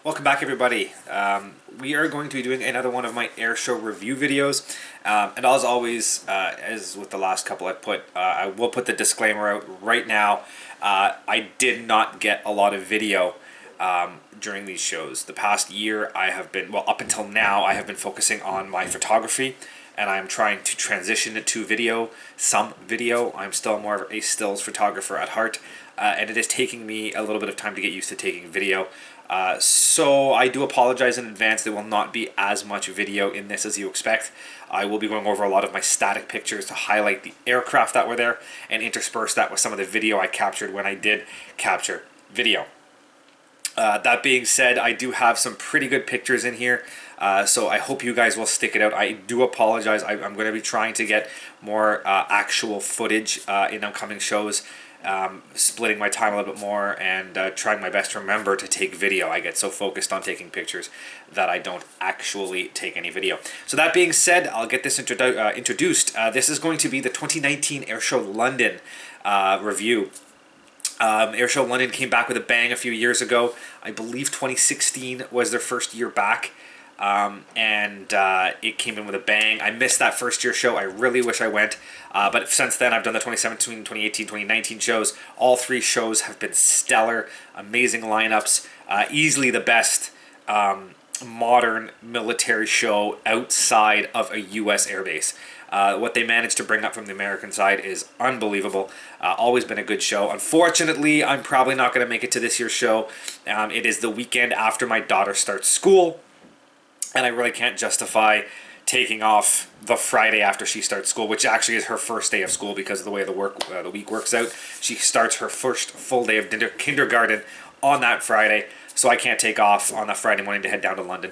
Welcome back, everybody. We are going to be doing another one of my Airshow review videos, and as always, as with the last couple I will put the disclaimer out right now. I did not get a lot of video during these shows. The past year I have been, well, up until now, I have been focusing on my photography, and I'm trying to transition it to video, some video. I'm still more of a stills photographer at heart, and it is taking me a little bit of time to get used to taking video. So I do apologize in advance. There will not be as much video in this as you expect. I will be going over a lot of my static pictures to highlight the aircraft that were there and intersperse that with some of the video I captured when I did capture video. That being said, I do have some pretty good pictures in here, so I hope you guys will stick it out. I do apologize. I'm going to be trying to get more actual footage in upcoming shows. Splitting my time a little bit more and trying my best to remember to take video. I get so focused on taking pictures that I don't actually take any video. So that being said, I'll get this introduced. This is going to be the 2019 Airshow London review. Airshow London came back with a bang a few years ago. I believe 2016 was their first year back. It came in with a bang. I missed that first year show. I really wish I went. But since then, I've done the 2017, 2018, 2019 shows. All three shows have been stellar, amazing lineups. Easily the best modern military show outside of a U.S. airbase. What they managed to bring up from the American side is unbelievable. Always been a good show. Unfortunately, I'm probably not going to make it to this year's show. It is the weekend after my daughter starts school, and I really can't justify taking off the Friday after she starts school, which actually is her first day of school because of the way the week works out. She starts her first full day of kindergarten on that Friday, so I can't take off on that Friday morning to head down to London.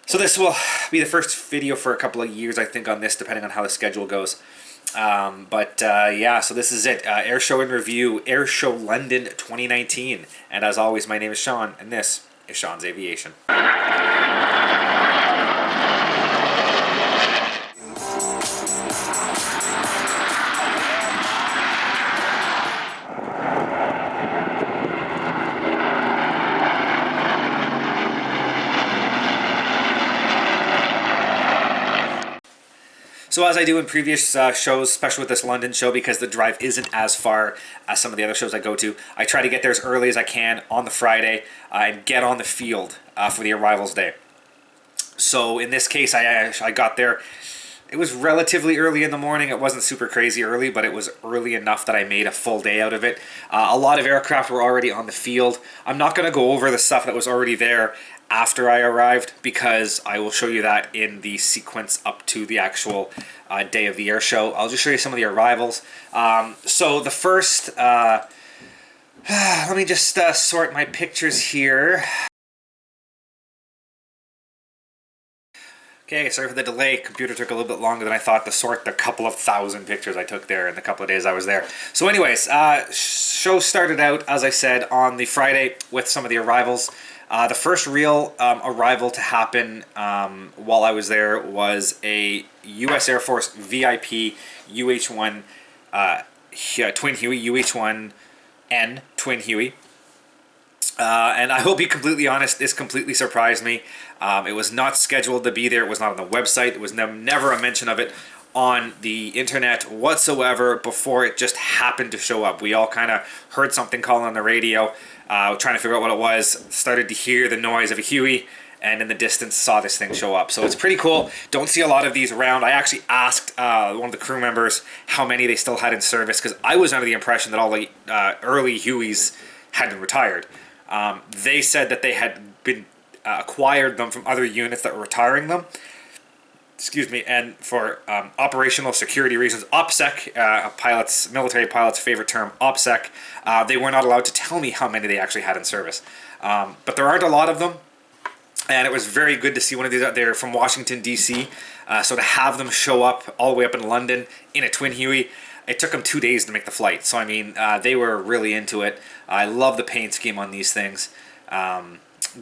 So this will be the first video for a couple of years, I think, on this, depending on how the schedule goes. Yeah, so this is it. Airshow in review, Airshow London 2019. And as always, my name is Sean, and this is Sean's Aviation. So as I do in previous shows, especially with this London show, because the drive isn't as far as some of the other shows I go to, I try to get there as early as I can on the Friday and get on the field for the arrivals day. So in this case, I got there. It was relatively early in the morning. It wasn't super crazy early, but it was early enough that I made a full day out of it. A lot of aircraft were already on the field. I'm not going to go over the stuff that was already there after I arrived, because I will show you that in the sequence up to the actual day of the air show. I'll just show you some of the arrivals. So the first, let me just sort my pictures here. Okay, sorry for the delay. Computer took a little bit longer than I thought to sort the couple of thousand pictures I took there in the couple of days I was there. So anyways, show started out, as I said, on the Friday with some of the arrivals. The first real arrival to happen while I was there was a U.S. Air Force VIP UH-1 Twin Huey, UH-1N Twin Huey. And I will be completely honest, this completely surprised me. It was not scheduled to be there. It was not on the website. There was never a mention of it on the internet whatsoever before it just happened to show up. We all kind of heard something calling on the radio, trying to figure out what it was, started to hear the noise of a Huey, and in the distance saw this thing show up. So it's pretty cool. Don't see a lot of these around. I actually asked one of the crew members how many they still had in service, because I was under the impression that all the early Hueys had been retired. They said that they had been acquired them from other units that were retiring them. Excuse me, and for operational security reasons, OPSEC, military pilots' favorite term, OPSEC, they were not allowed to tell me how many they actually had in service. But there aren't a lot of them, and it was very good to see one of these out there from Washington, D.C., so to have them show up all the way up in London in a Twin Huey, it took them 2 days to make the flight. So, I mean, they were really into it. I love the paint scheme on these things.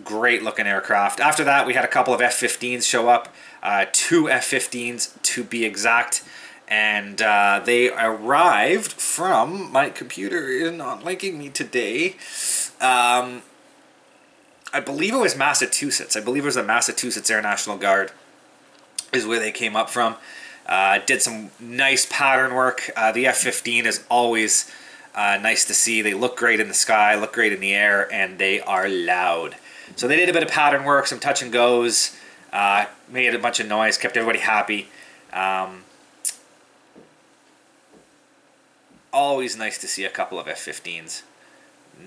Great looking aircraft. After that, we had a couple of F-15s show up, 2 F-15s to be exact, and they arrived from, my computer is not liking me today, I believe it was Massachusetts. I believe it was the Massachusetts Air National Guard is where they came up from. Did some nice pattern work. The F-15 is always nice to see. They look great in the sky, look great in the air, and they are loud. So they did a bit of pattern work, some touch and goes, made a bunch of noise, kept everybody happy. Always nice to see a couple of F-15s.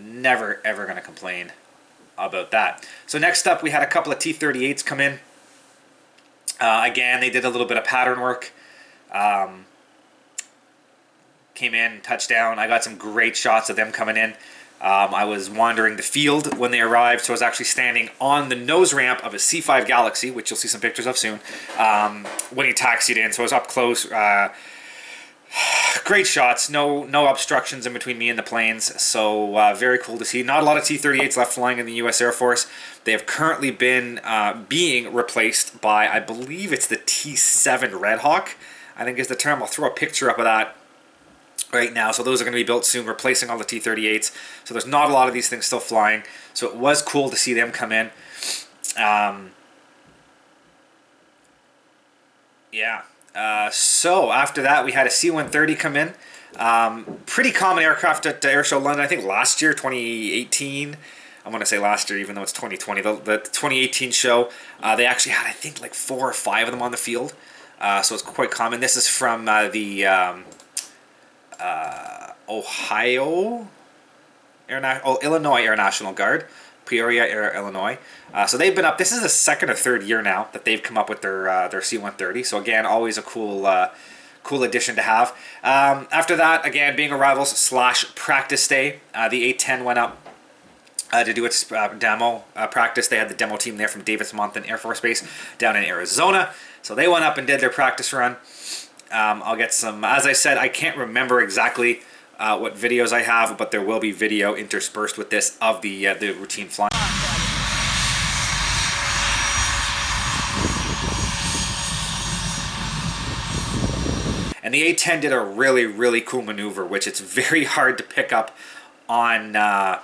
Never, ever going to complain about that. So next up, we had a couple of T-38s come in. Again, they did a little bit of pattern work. Came in, touchdown. I got some great shots of them coming in. I was wandering the field when they arrived, so I was actually standing on the nose ramp of a C-5 Galaxy, which you'll see some pictures of soon, when he taxied in. So I was up close. Great shots. No obstructions in between me and the planes. So very cool to see. Not a lot of T-38s left flying in the U.S. Air Force. They have currently been being replaced by, I believe it's the T-7 Red Hawk, I think is the term. I'll throw a picture up of that right now. So those are going to be built soon, replacing all the T-38s. So there's not a lot of these things still flying. So it was cool to see them come in. Yeah. So after that, we had a C-130 come in. Pretty common aircraft at Airshow London. I think last year, 2018. I want to say last year, even though it's 2020. The 2018 show, they actually had, I think, like 4 or 5 of them on the field. So it's quite common. This is from the Illinois Air National Guard. Peoria, Illinois. So they've been up. This is the 2nd or 3rd year now that they've come up with their C-130. So again, always a cool addition to have. After that, again, being a rivals / practice day, the A-10 went up to do its demo practice. They had the demo team there from Davis-Monthan Air Force Base down in Arizona. So they went up and did their practice run. I'll get some, as I said, I can't remember exactly what videos I have, but there will be video interspersed with this of the routine flying. And the A-10 did a really, really cool maneuver, which it's very hard to pick up on the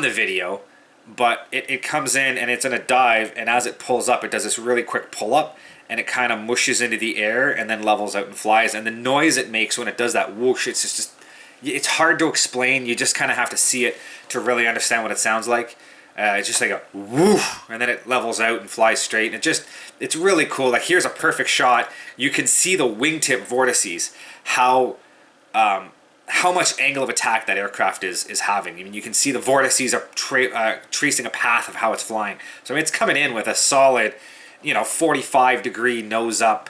video, but it comes in and it's in a dive, and as it pulls up, it does this really quick pull up, and it kind of mushes into the air and then levels out and flies. And the noise it makes when it does that whoosh, it's hard to explain. You just kind of have to see it to really understand what it sounds like. It's just like a woof, and then it levels out and flies straight. And it's really cool. Like, here's a perfect shot. You can see the wingtip vortices, how much angle of attack that aircraft is having. I mean, you can see the vortices are tracing a path of how it's flying. So I mean, it's coming in with a solid, 45-degree nose up,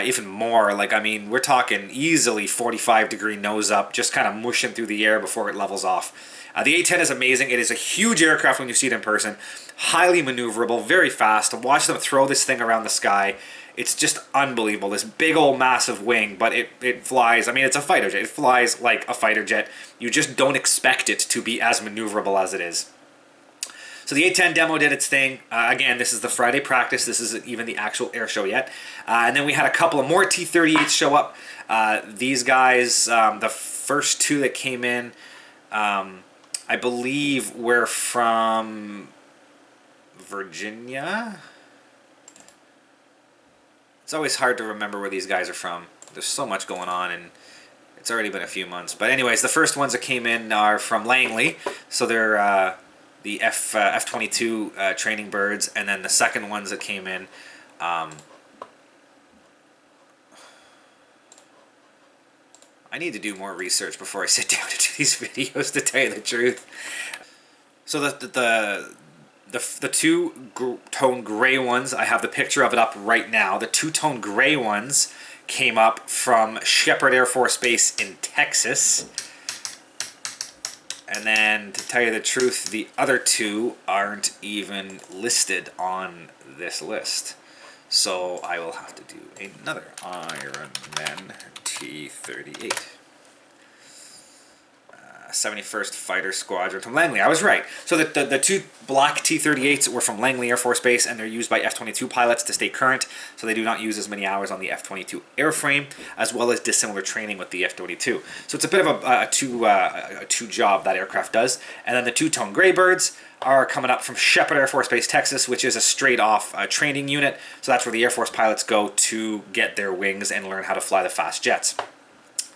even more. Like, I mean, we're talking easily 45-degree nose up, just kind of mushing through the air before it levels off. The A-10 is amazing. It is a huge aircraft when you see it in person. Highly maneuverable, very fast. To watch them throw this thing around the sky, it's just unbelievable. This big old massive wing, but it flies. I mean, it's a fighter jet. It flies like a fighter jet. You just don't expect it to be as maneuverable as it is. So the A-10 demo did its thing. Again, this is the Friday practice. This isn't even the actual air show yet. And then we had a couple of more T-38s show up. These guys, the first 2 that came in, I believe were from Virginia. It's always hard to remember where these guys are from. There's so much going on, and it's already been a few months. But anyways, the first ones that came in are from Langley. So they're the F-22 training birds, and then the second ones that came in, I need to do more research before I sit down to do these videos, to tell you the truth. So the two-tone gray ones, I have the picture of it up right now. The two-tone gray ones came up from Shepherd Air Force Base in Texas. And then, to tell you the truth, the other 2 aren't even listed on this list. So I will have to do another Ironman T-38. 71st Fighter Squadron from Langley. I was right. So the two black T-38s were from Langley Air Force Base, and they're used by F-22 pilots to stay current, so they do not use as many hours on the F-22 airframe, as well as dissimilar training with the F-22. So it's a bit of a two job that aircraft does. And then the two-tone Greybirds are coming up from Shepherd Air Force Base, Texas, which is a straight-off training unit. So that's where the Air Force pilots go to get their wings and learn how to fly the fast jets.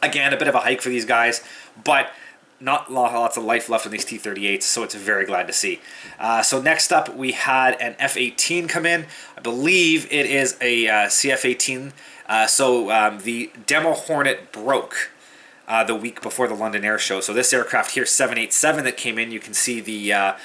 Again, a bit of a hike for these guys, but not lots of life left in these T-38s, so it's very glad to see. So next up, we had an F-18 come in. I believe it is a CF-18. The Demo Hornet broke the week before the London Air Show. So this aircraft here, 787, that came in, you can see the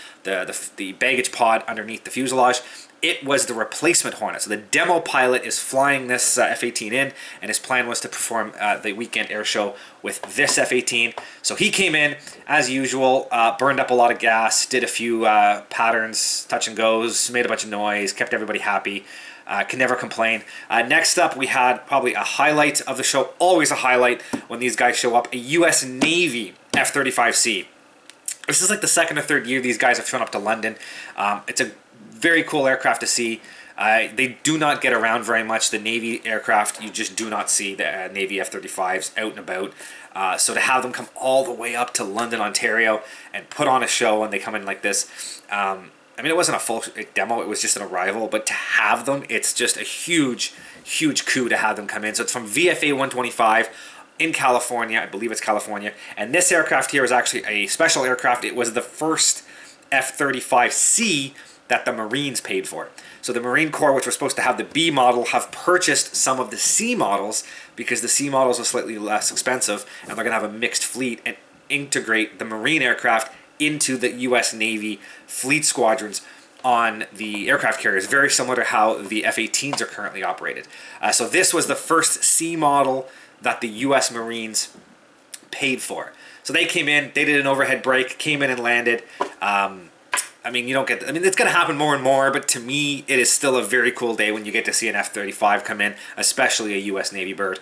baggage pod underneath the fuselage. It was the replacement Hornet. So the demo pilot is flying this F-18 in, and his plan was to perform the weekend air show with this F-18. So he came in, as usual, burned up a lot of gas, did a few patterns, touch and goes, made a bunch of noise, kept everybody happy. Can never complain. Next up, we had probably a highlight of the show, always a highlight when these guys show up, a U.S. Navy F-35C. This is like the second or third year these guys have shown up to London. It's a very cool aircraft to see. They do not get around very much. The Navy aircraft, you just do not see the Navy F-35s out and about. So to have them come all the way up to London, Ontario, and put on a show when they come in like this, I mean, it wasn't a full demo, it was just an arrival, but to have them, it's just a huge, huge coup to have them come in. So it's from VFA 125 in California, I believe it's California, and this aircraft here is actually a special aircraft. It was the first F-35C that the Marines paid for. So the Marine Corps, which was supposed to have the B model, have purchased some of the C models because the C models are slightly less expensive, and they're going to have a mixed fleet and integrate the Marine aircraft into the U.S. Navy fleet squadrons on the aircraft carriers, very similar to how the F-18s are currently operated. So this was the first C model that the U.S. Marines paid for. So they came in, they did an overhead brake, came in and landed. I mean, you don't get... I mean, it's going to happen more and more, but to me, it is still a very cool day when you get to see an F-35 come in, especially a U.S. Navy bird.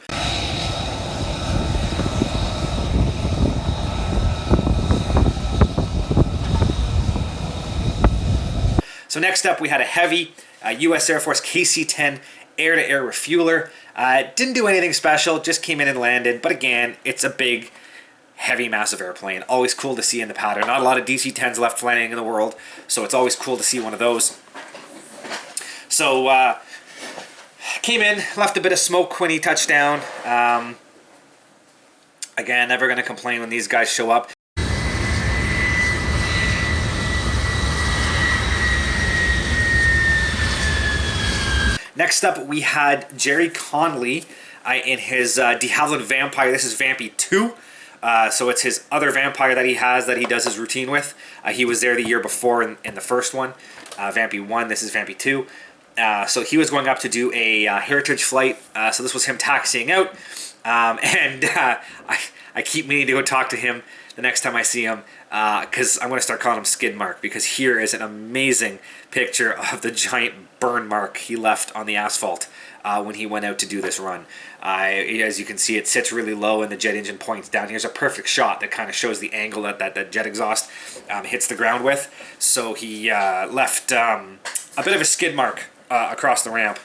So next up, we had a heavy U.S. Air Force KC-10 air-to-air refueler. Didn't do anything special, just came in and landed. But again, it's a big, heavy, massive airplane. Always cool to see in the pattern. Not a lot of DC-10s left flying in the world, so it's always cool to see one of those. So, came in, left a bit of smoke when he touched down. Again, never going to complain when these guys show up. Next up, we had Jerry Conley in his de Havilland Vampire. This is Vampy 2. So it's his other Vampire that he has that he does his routine with. He was there the year before in the first one, Vampy 1. This is Vampy 2. So he was going up to do a heritage flight. So this was him taxiing out. I keep meaning to go talk to him the next time I see him, because I'm going to start calling him Skid Mark, because here is an amazing picture of the giant burn mark he left on the asphalt when he went out to do this run. As you can see, it sits really low and the jet engine points down. Here's a perfect shot that kind of shows the angle that jet exhaust hits the ground with. So he left a bit of a skid mark across the ramp.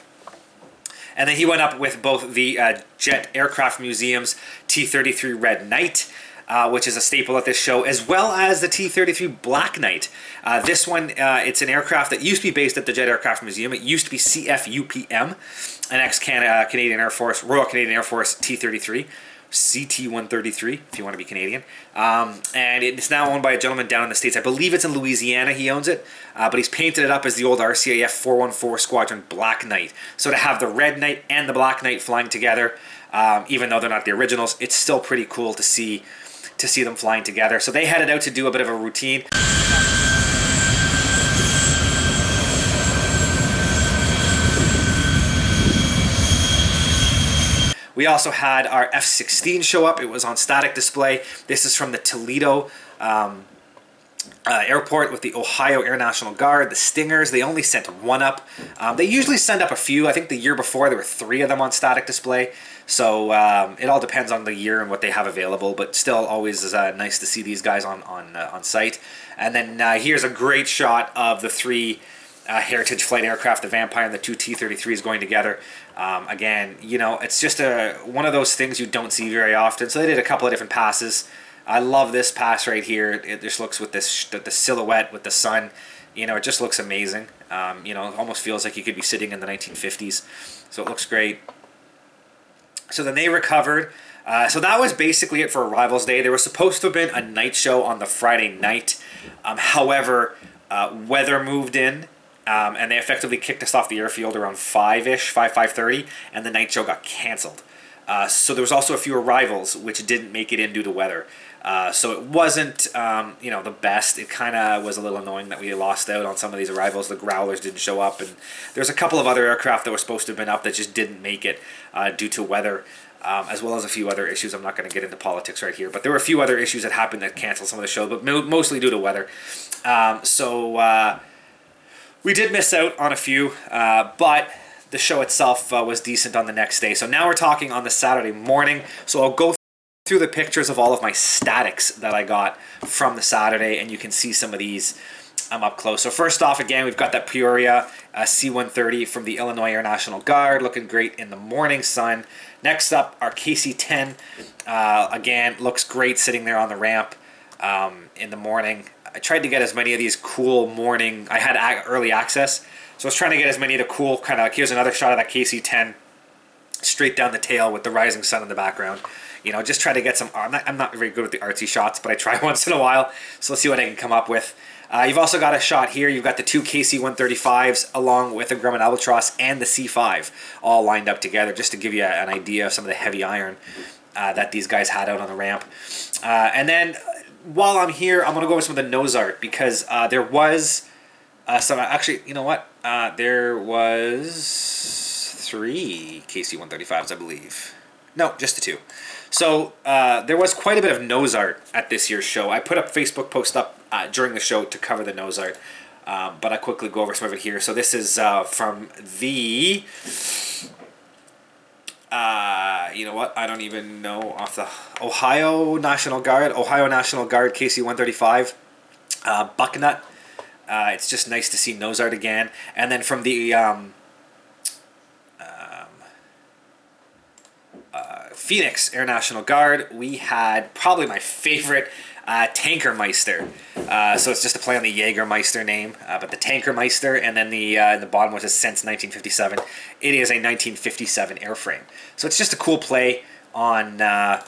And then he went up with both the Jet Aircraft Museum's T-33 Red Knight, which is a staple at this show, as well as the T-33 Black Knight. This one, it's an aircraft that used to be based at the Jet Aircraft Museum. It used to be CFUPM, an ex-Canadian Air Force, Royal Canadian Air Force T-33, CT-133, if you want to be Canadian. And it's now owned by a gentleman down in the States. I believe it's in Louisiana he owns it, but he's painted it up as the old RCAF 414 Squadron Black Knight. So to have the Red Knight and the Black Knight flying together, even though they're not the originals, it's still pretty cool to see them flying together. So they headed out to do a bit of a routine. We also had our F-16 show up. It was on static display. This is from the Toledo airport with the Ohio Air National Guard, the Stingers. They only sent one up. They usually send up a few. I think the year before there were 3 of them on static display. So it all depends on the year and what they have available, but still always is nice to see these guys on site. And then here's a great shot of the 3 Heritage flight aircraft, the Vampire and the 2 T-33s going together. Again, you know, it's just one of those things you don't see very often. So they did a couple of different passes. I love this pass right here. It just looks with this the silhouette with the sun. You know, it just looks amazing. You know, it almost feels like you could be sitting in the 1950s. So it looks great. So then they recovered. So that was basically it for Arrivals Day. There was supposed to have been a night show on the Friday night. However, weather moved in. And they effectively kicked us off the airfield around 5-ish, 5:30, and the night show got canceled. So there was also a few arrivals which didn't make it in due to weather. So it wasn't, you know, the best. It kind of was a little annoying that we lost out on some of these arrivals. The Growlers didn't show up, and there's a couple of other aircraft that were supposed to have been up that just didn't make it due to weather, as well as a few other issues. I'm not going to get into politics right here, but there were a few other issues that happened that canceled some of the show, but mostly due to weather. We did miss out on a few, but the show itself was decent on the next day. So now we're talking on the Saturday morning. So I'll go through the pictures of all of my statics that I got from the Saturday, and you can see some of these up close. So first off, again, we've got that Peoria C-130 from the Illinois Air National Guard, looking great in the morning sun. Next up, our KC-10, again, looks great sitting there on the ramp in the morning. I tried to get as many of these cool morning, I had early access, so I was trying to get as many of the cool kind of, here's another shot of that KC-10 straight down the tail with the rising sun in the background. You know, just try to get some, I'm not very good with the artsy shots, but I try once in a while, so let's see what I can come up with. You've also got a shot here, you've got the 2 KC-135s along with the Grumman Albatross and the C5 all lined up together, just to give you an idea of some of the heavy iron that these guys had out on the ramp. And then, while I'm here, I'm going to go over some of the nose art, because there was some, actually, you know what? There was 3 KC-135s, I believe. No, just the 2. So there was quite a bit of nose art at this year's show. I put a Facebook post up during the show to cover the nose art, but I quickly go over some of it here. So this is from the... you know what? I don't even know off the Ohio National Guard KC-135 Bucknut. It's just nice to see nose art again. And then from the Phoenix Air National Guard, we had probably my favorite Tankermeister. So it's just a play on the Jägermeister name, but the Tankermeister, and then the bottom was since 1957. It is a 1957 airframe. So it's just a cool play on that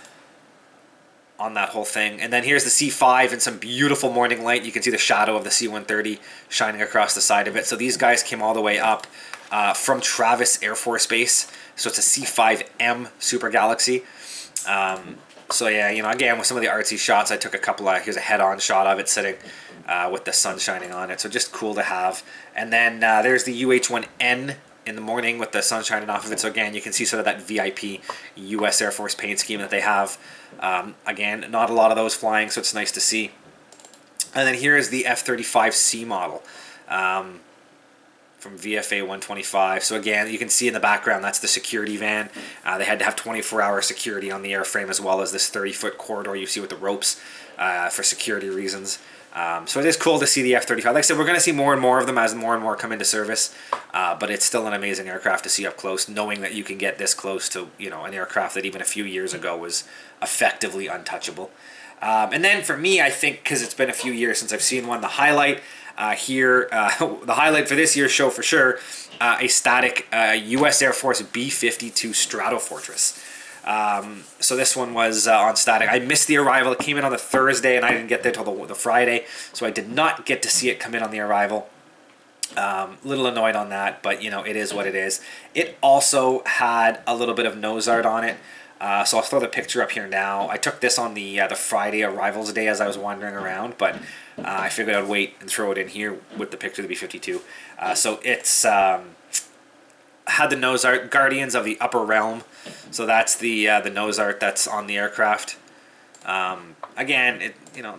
whole thing. And then here's the C5 in some beautiful morning light. You can see the shadow of the C-130 shining across the side of it. So these guys came all the way up from Travis Air Force Base. So it's a C-5M Super Galaxy. So yeah, you know, again, with some of the artsy shots, I took a couple of, here's a head-on shot of it sitting with the sun shining on it. So just cool to have. And then there's the UH-1N in the morning with the sun shining off of it. So again, you can see sort of that VIP U.S. Air Force paint scheme that they have. Again, not a lot of those flying, so it's nice to see. And then here is the F-35C model from VFA 125. So again, you can see in the background, that's the security van. They had to have 24-hour security on the airframe, as well as this 30-foot corridor you see with the ropes for security reasons. So it is cool to see the F-35. Like I said, we're going to see more and more of them as more and more come into service, but it's still an amazing aircraft to see up close, knowing that you can get this close to, you know, an aircraft that even a few years ago was effectively untouchable. And then for me, I think, because it's been a few years since I've seen one, the highlight the highlight for this year's show for sure, a static U.S. Air Force B-52 Stratofortress. So this one was on static. I missed the arrival. It came in on the Thursday, and I didn't get there till the Friday, so I did not get to see it come in on the arrival. Little annoyed on that, but you know, it is what it is. It also had a little bit of nose art on it. So I'll throw the picture up here now. I took this on the Friday arrivals day as I was wandering around, but I figured I'd wait and throw it in here with the picture of the B-52. So it's had the nose art, Guardians of the Upper Realm. So that's the nose art that's on the aircraft. Again,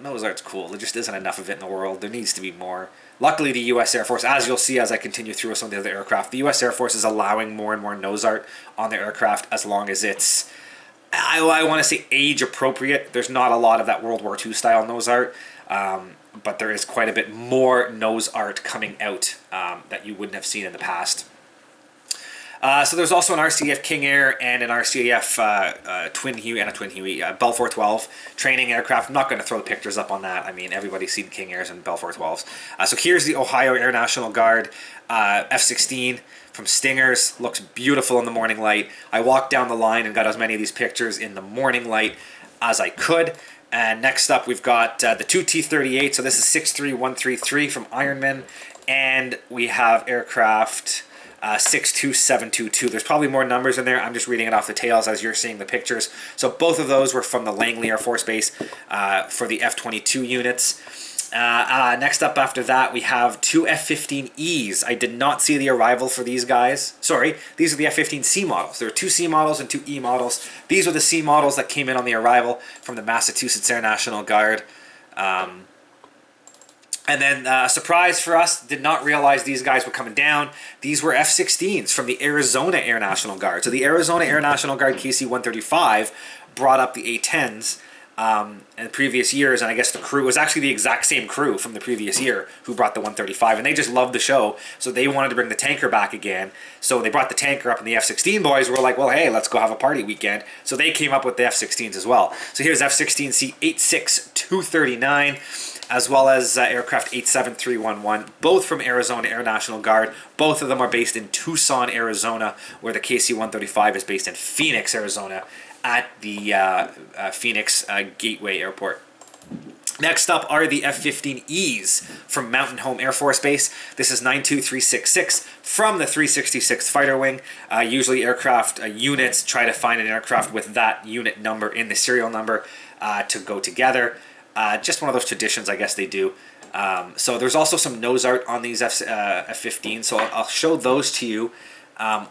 nose art's cool. There just isn't enough of it in the world. There needs to be more. Luckily, the U.S. Air Force, as you'll see as I continue through some of the other aircraft, the U.S. Air Force is allowing more and more nose art on their aircraft as long as it's, I want to say, age appropriate. There's not a lot of that World War II style nose art, but there is quite a bit more nose art coming out that you wouldn't have seen in the past. So there's also an RCAF King Air and an RCAF Twin Huey, and a Twin Huey, Bell 412 training aircraft. I'm not going to throw the pictures up on that. I mean, everybody's seen King Airs and Bell 412s. So here's the Ohio Air National Guard F-16 from Stingers. Looks beautiful in the morning light. I walked down the line and got as many of these pictures in the morning light as I could. And next up, we've got the two T-38. So this is 63133 from Ironman. And we have aircraft 62722. There's probably more numbers in there. I'm just reading it off the tails as you're seeing the pictures. So both of those were from the Langley Air Force Base for the F-22 units. Next up after that, we have two F-15Es. I did not see the arrival for these guys. Sorry, these are the F-15C models. There are two C models and two E models. These are the C models that came in on the arrival from the Massachusetts Air National Guard. And then, surprise for us, did not realize these guys were coming down. These were F-16s from the Arizona Air National Guard. So the Arizona Air National Guard KC-135 brought up the A-10s in previous years, and I guess the crew was actually the exact same crew from the previous year who brought the 135, and they just loved the show, so they wanted to bring the tanker back again. So they brought the tanker up, and the F-16 boys were like, well, hey, let's go have a party weekend. So they came up with the F-16s as well. So here's F-16C 86239. As well as aircraft 87311, both from Arizona Air National Guard. Both of them are based in Tucson, Arizona, where the KC-135 is based in Phoenix, Arizona, at the Phoenix Gateway Airport. Next up are the F-15Es from Mountain Home Air Force Base. This is 92366 from the 366th Fighter Wing. Usually aircraft units try to find an aircraft with that unit number in the serial number to go together. Just one of those traditions, I guess they do. So there's also some nose art on these F-15, so I'll show those to you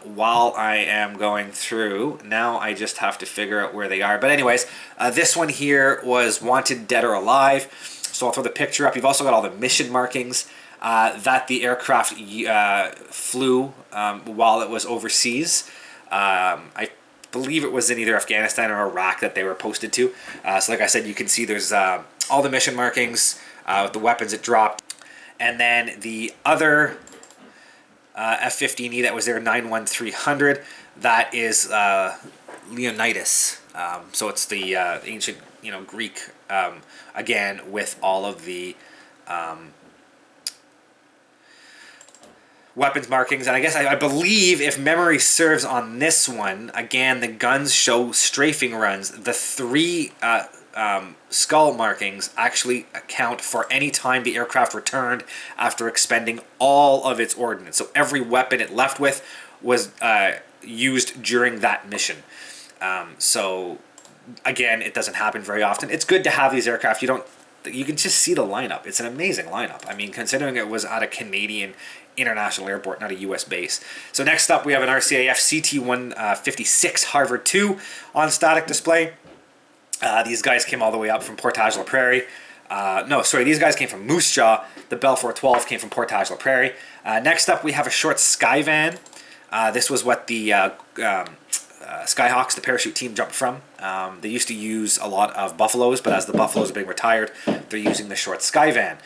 while I am going through. Now I just have to figure out where they are. But anyways, this one here was Wanted Dead or Alive, so I'll throw the picture up. You've also got all the mission markings that the aircraft flew while it was overseas. I believe it was in either Afghanistan or Iraq that they were posted to. So like I said, you can see there's all the mission markings, with the weapons it dropped. And then the other F-15E that was there, 91300, that is Leonidas. So it's the ancient, Greek, again, with all of the weapons markings. And I guess I believe, if memory serves on this one, again, the guns show strafing runs. The three skull markings actually account for any time the aircraft returned after expending all of its ordnance. So every weapon it left with was used during that mission. So again, it doesn't happen very often. It's good to have these aircraft. You can just see the lineup. It's an amazing lineup. I mean, considering it was at a Canadian international airport, not a U.S. base. So next up, we have an RCAF CT-156 Harvard 2 on static display. These guys came all the way up from Portage la Prairie. These guys came from Moose Jaw. The Bell 412 came from Portage la Prairie. Next up, we have a short Skyvan. This was what the Skyhawks, the parachute team, jumped from. They used to use a lot of Buffaloes, but as the Buffaloes are being retired, they're using the short Skyvan.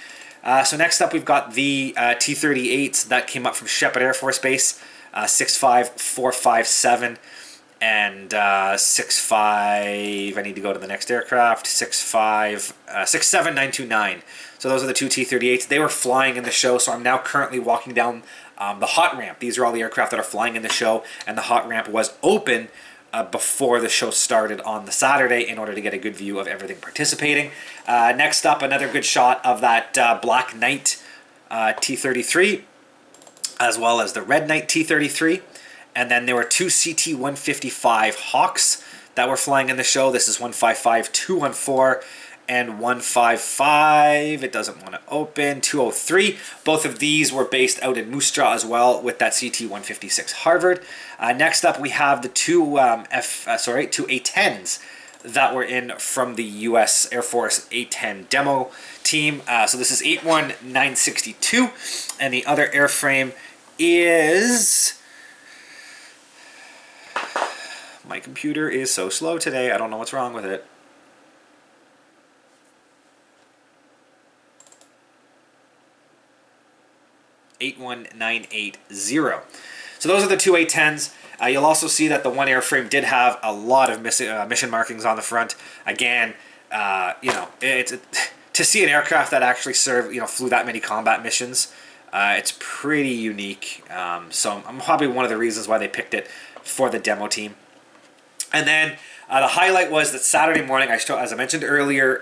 So next up, we've got the T-38s that came up from Sheppard Air Force Base, 65457 and 65. I need to go to the next aircraft. 67929. So those are the two T-38s. They were flying in the show, so I'm now currently walking down the hot ramp. These are all the aircraft that are flying in the show, and the hot ramp was open before the show started on the Saturday in order to get a good view of everything participating. Next up, another good shot of that Black Knight T-33, as well as the Red Knight T-33. And then there were two CT-155 Hawks that were flying in the show. This is 155-214 and 155, it doesn't want to open, 203. Both of these were based out in Moose Jaw as well with that CT-156 Harvard. Next up, we have the two A-10s that were in from the U.S. Air Force A-10 demo team. So this is 81962, and the other airframe is... My computer is so slow today, I don't know what's wrong with it. (81980). So those are the two A-10s. You'll also see that the one airframe did have a lot of mission markings on the front. Again, to see an aircraft that actually flew that many combat missions, it's pretty unique. So I'm probably one of the reasons why they picked it for the demo team. And then the highlight was that Saturday morning, as I mentioned earlier,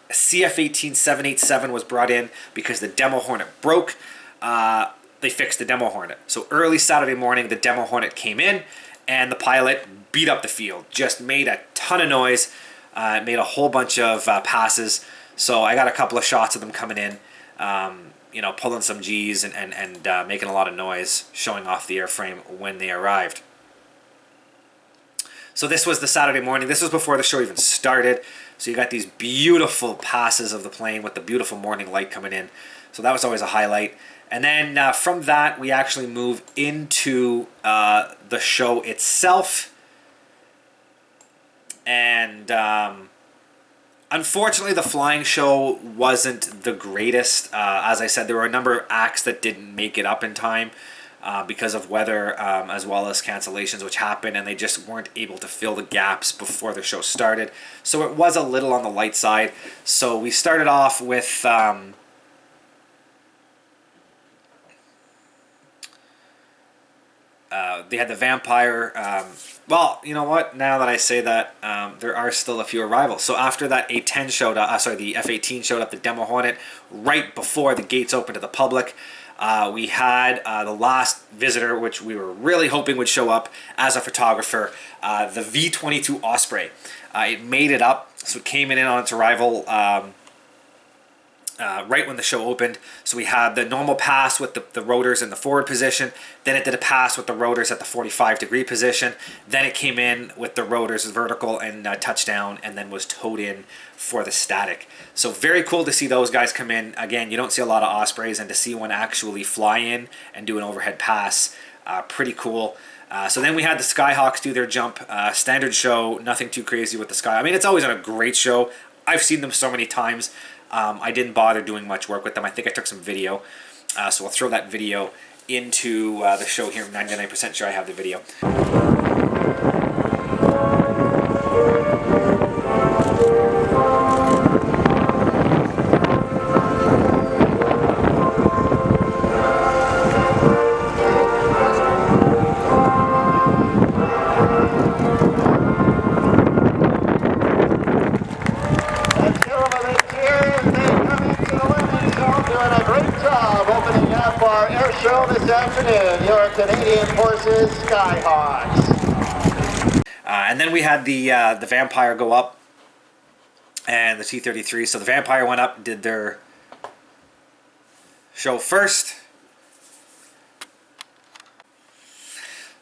CF-18 787 was brought in because the demo Hornet broke. They fixed the demo Hornet. So early Saturday morning, the demo Hornet came in, and the pilot beat up the field. Just made a ton of noise, made a whole bunch of passes. So I got a couple of shots of them coming in, pulling some G's and making a lot of noise, showing off the airframe when they arrived. So this was the Saturday morning. This was before the show even started. So you got these beautiful passes of the plane with the beautiful morning light coming in. So that was always a highlight. And then from that, we actually move into the show itself. And unfortunately, the flying show wasn't the greatest. As I said, there were a number of acts that didn't make it up in time because of weather, as well as cancellations, which happened, and they just weren't able to fill the gaps before the show started. So it was a little on the light side. So we started off with... they had the Vampire. Well, you know what? Now that I say that, there are still a few arrivals. So after that A-10 showed up, the F-18 showed up, the demo Hornet, right before the gates opened to the public, we had the last visitor, which we were really hoping would show up as a photographer, the V-22 Osprey. It made it up, so it came in on its arrival right when the show opened. So we had the normal pass with the rotors in the forward position. Then it did a pass with the rotors at the 45-degree position. Then it came in with the rotors vertical and touchdown, and then was towed in for the static. So very cool to see those guys come in. Again, you don't see a lot of Ospreys, and to see one actually fly in and do an overhead pass, pretty cool. So then we had the Skyhawks do their jump. Standard show, nothing too crazy with the Sky. I mean, it's always a great show. I've seen them so many times. I didn't bother doing much work with them. I think I took some video. So I'll throw that video into the show here. I'm 99% sure I have the video. Airshow this afternoon, your Canadian Forces Skyhawks. And then we had the Vampire go up, and the T-33. So the Vampire went up, did their show first.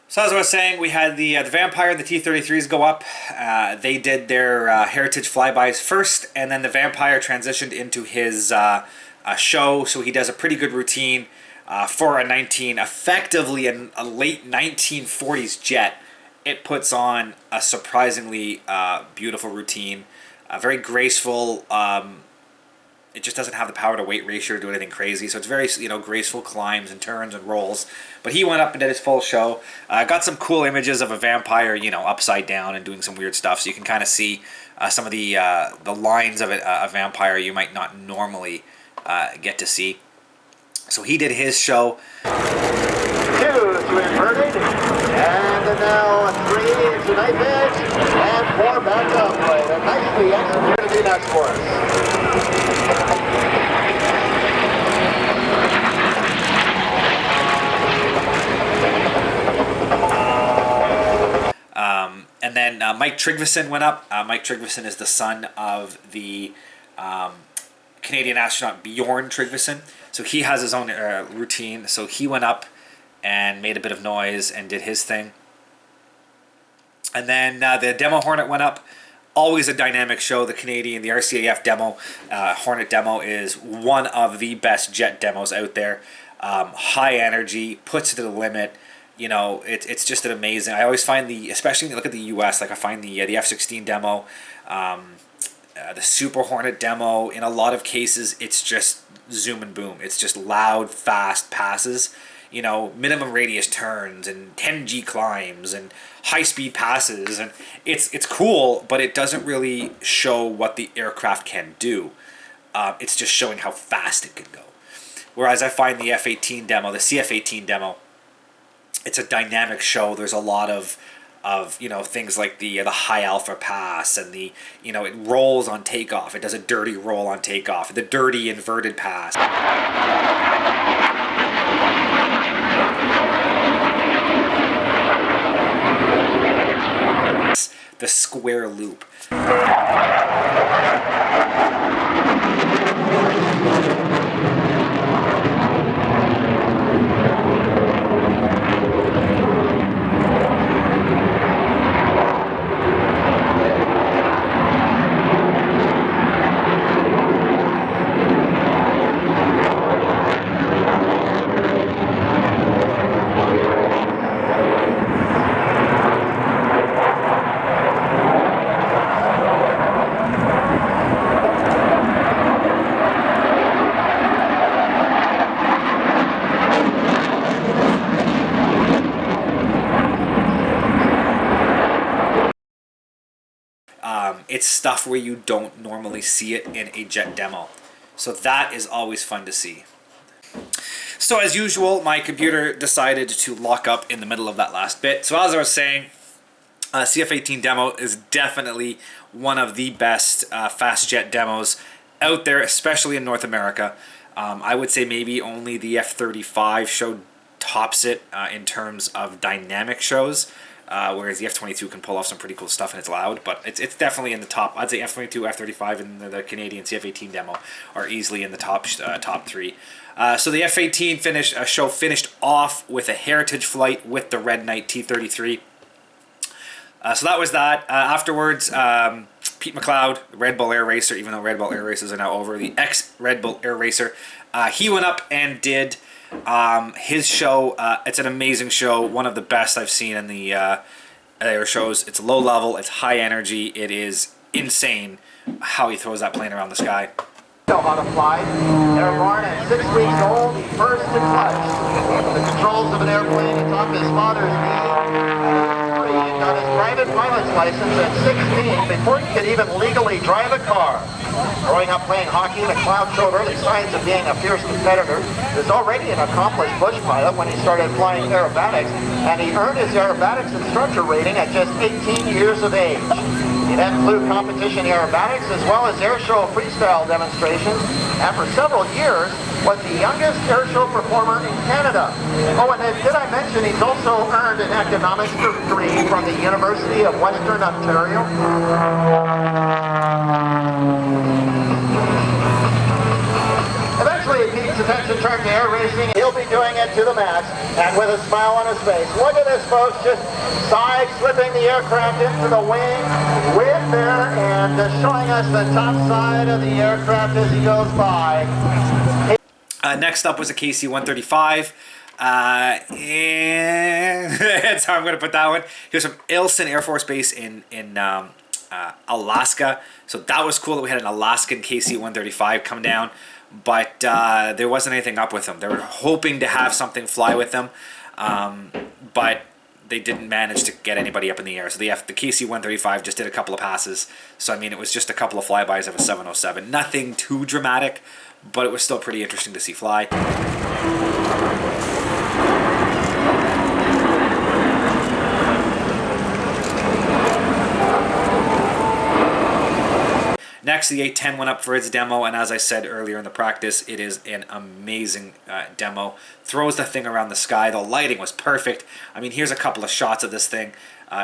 So as I was saying, we had the Vampire and the T-33s go up. They did their heritage flybys first, and then the Vampire transitioned into his show. So he does a pretty good routine. For effectively a late 1940s jet, it puts on a surprisingly beautiful routine, very graceful. It just doesn't have the power to weight ratio to do anything crazy, so it's very graceful climbs and turns and rolls. But he went up and did his full show. Got some cool images of a Vampire, upside down and doing some weird stuff, so you can kind of see some of the lines of a Vampire you might not normally get to see. So he did his show. 2 to inverted, and now 3 to knife edge, and 4 back up. Right, and nicely executed next for us. And then Mike Tryggvason went up. Mike Tryggvason is the son of the Canadian astronaut Bjorn Tryggvason. So he has his own routine. So he went up and made a bit of noise and did his thing. And then the demo Hornet went up. Always a dynamic show. The Canadian, the RCAF demo, Hornet demo is one of the best jet demos out there. High energy, puts it to the limit. You know, it's just an amazing. I always find especially when you look at the US, like I find the F-16 demo, the Super Hornet demo, in a lot of cases, it's just zoom and boom. It's just loud, fast passes. You know, minimum radius turns and 10G climbs and high-speed passes, and it's cool, but it doesn't really show what the aircraft can do. It's just showing how fast it can go. Whereas I find the F-18 demo, the CF-18 demo, it's a dynamic show. There's a lot of you know, things like the high alpha pass, and the, you know, it rolls on takeoff. It does a dirty roll on takeoff. The dirty inverted pass. The square loop. It's stuff where you don't normally see it in a jet demo. So that is always fun to see. So as usual, my computer decided to lock up in the middle of that last bit. So as I was saying, CF-18 demo is definitely one of the best fast jet demos out there, especially in North America. I would say maybe only the F-35 show tops it in terms of dynamic shows. Whereas the F-22 can pull off some pretty cool stuff and it's loud, but it's definitely in the top. I'd say F-22, F-35, and the Canadian CF-18 demo are easily in the top three. So the F-18 show finished off with a heritage flight with the Red Knight T-33. So that was that. Afterwards, Pete McLeod, Red Bull Air Racer, even though Red Bull Air Races are now over, the ex-Red Bull Air Racer, he went up and did his show. It's an amazing show, one of the best I've seen in the air shows. It's low level, it's high energy, it is insane how he throws that plane around the sky. Know how to fly. Airborne at 6 weeks old, he first to clutch the controls of an airplane atop his father's knee. He got his private pilot's license at 16 before he could even legally drive a car. Growing up playing hockey, McLeod showed early signs of being a fierce competitor. He was already an accomplished bush pilot when he started flying aerobatics, and he earned his aerobatics instructor rating at just 18 years of age. He then flew competition aerobatics as well as airshow freestyle demonstrations, and for several years was the youngest airshow performer in Canada. Oh, and did I mention he's also earned an economics degree from the University of Western Ontario? Eventually, Pete's attention turned to air racing. He'll be doing it to the max, and with a smile on his face. Look at this, folks, just side-slipping the aircraft into the wing, wind there, and showing us the top side of the aircraft as he goes by. Next up was a KC-135. And that's how I'm going to put that one. He was from Ilsen Air Force Base in Alaska. So that was cool that we had an Alaskan KC-135 come down. But there wasn't anything up with them. They were hoping to have something fly with them. But they didn't manage to get anybody up in the air. So the KC-135 just did a couple of passes. So, I mean, it was just a couple of flybys of a 707. Nothing too dramatic, but it was still pretty interesting to see fly. Next, the A-10 went up for its demo, and as I said earlier in the practice, it is an amazing demo. Throws the thing around the sky. The lighting was perfect. I mean, here's a couple of shots of this thing.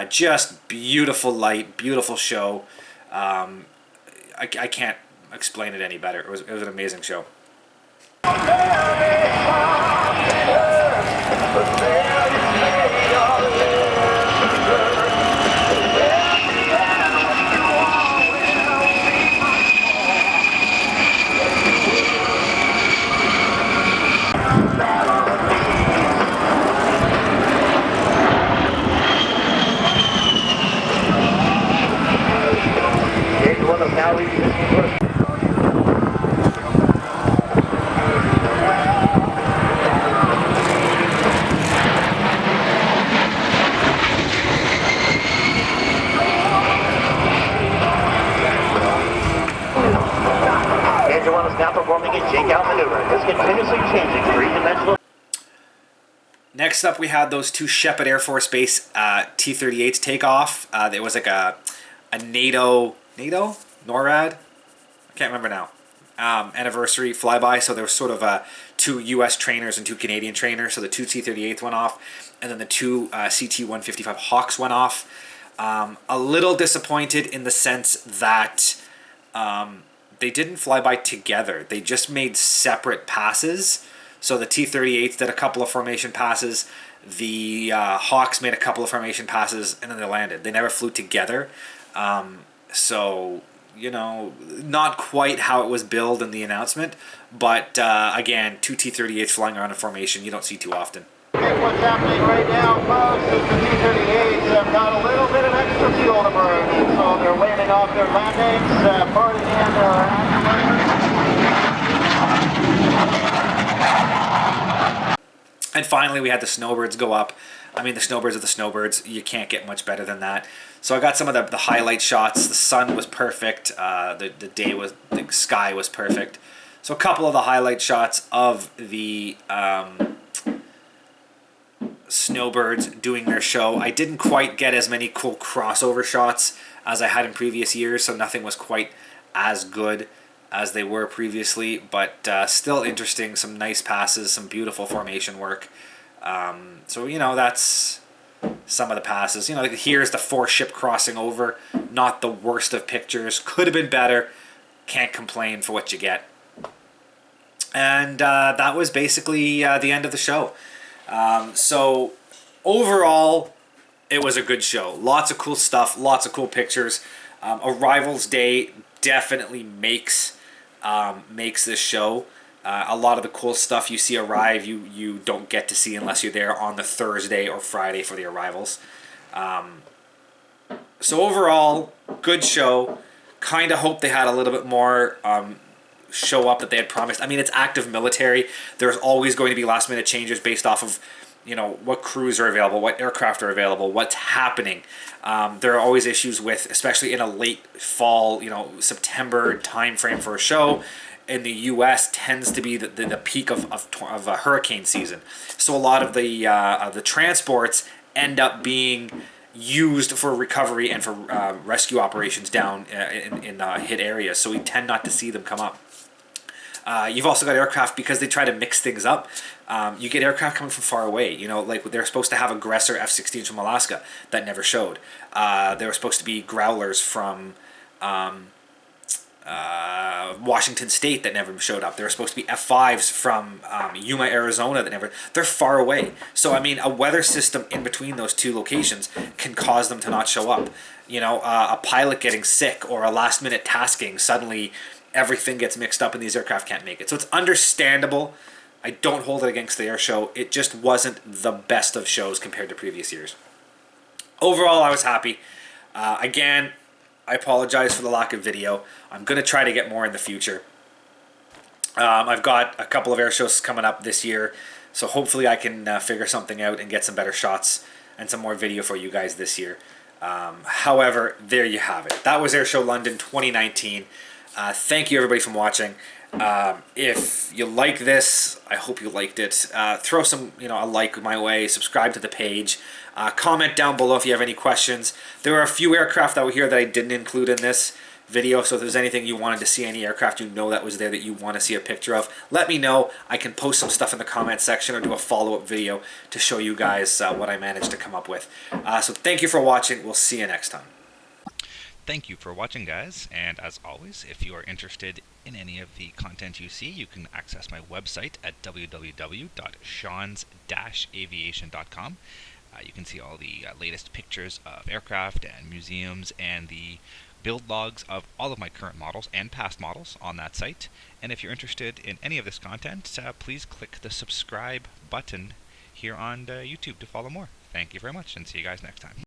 Just beautiful light, beautiful show. I can't explain it any better. It was an amazing show. Next up, we had those two Shepard Air Force Base T-38s take off. There was like a NATO, NORAD? I can't remember now. Anniversary flyby. So there was sort of two U.S. trainers and two Canadian trainers. So the two T-38s went off, and then the two CT-155 Hawks went off. A little disappointed in the sense that they didn't fly by together. They just made separate passes. So the T-38s did a couple of formation passes. The Hawks made a couple of formation passes, and then they landed. They never flew together. So, you know, not quite how it was billed in the announcement. But, again, two T-38s flying around in formation, you don't see too often. What's happening right now, folks, is the T-38s have got a little bit of extra fuel to burn, and so they're waving off their landings, parting in And finally, we had the snowbirds go up. I mean, the snowbirds are the snowbirds. You can't get much better than that. So I got some of the highlight shots. The sun was perfect. The sky was perfect. So a couple of the highlight shots of the snowbirds doing their show. I didn't quite get as many cool crossover shots as I had in previous years, so nothing was quite as good as they were previously, but still interesting. Some nice passes, some beautiful formation work. So, you know, that's some of the passes. You know, like here's the 4-ship crossing over. Not the worst of pictures. Could have been better. Can't complain for what you get. And that was basically the end of the show. So overall, it was a good show. Lots of cool stuff. Lots of cool pictures. Arrivals Day definitely makes this show. A lot of the cool stuff you see arrive, you don't get to see unless you're there on the Thursday or Friday for the arrivals. So overall, good show. Kind of hope they had a little bit more show up that they had promised. I mean, it's active military. There's always going to be last minute changes based off of, you know, what crews are available, what aircraft are available, what's happening. There are always issues with, especially in a late fall, you know, September time frame for a show. In the U.S. tends to be the peak of a hurricane season. So a lot of the transports end up being used for recovery and for rescue operations down in hit areas. So we tend not to see them come up. You've also got aircraft, because they try to mix things up. You get aircraft coming from far away. You know, like they're supposed to have aggressor F-16s from Alaska that never showed. There were supposed to be growlers from Washington State that never showed up. There were supposed to be F-5s from Yuma, Arizona that never... They're far away. So, I mean, a weather system in between those two locations can cause them to not show up. You know, a pilot getting sick or a last-minute tasking, suddenly everything gets mixed up and these aircraft can't make it. So it's understandable. I don't hold it against the air show. It just wasn't the best of shows compared to previous years. Overall, I was happy. Again, I apologize for the lack of video. I'm going to try to get more in the future. I've got a couple of air shows coming up this year, so hopefully I can figure something out and get some better shots and some more video for you guys this year. However, there you have it. That was Airshow London 2019. Thank you everybody for watching. If you like this, I hope you liked it. Throw some, a like my way. Subscribe to the page. Comment down below if you have any questions. There are a few aircraft that were here that I didn't include in this video, so if there's anything you wanted to see, any aircraft that was there that you want to see a picture of, let me know. I can post some stuff in the comment section or do a follow-up video to show you guys what I managed to come up with. So thank you for watching. We'll see you next time. Thank you for watching, guys, and as always, if you are interested in any of the content you see, you can access my website at www.seans-aviation.com. You can see all the latest pictures of aircraft and museums and the build logs of all of my current models and past models on that site. And if you're interested in any of this content, please click the subscribe button here on YouTube to follow more. Thank you very much, and see you guys next time.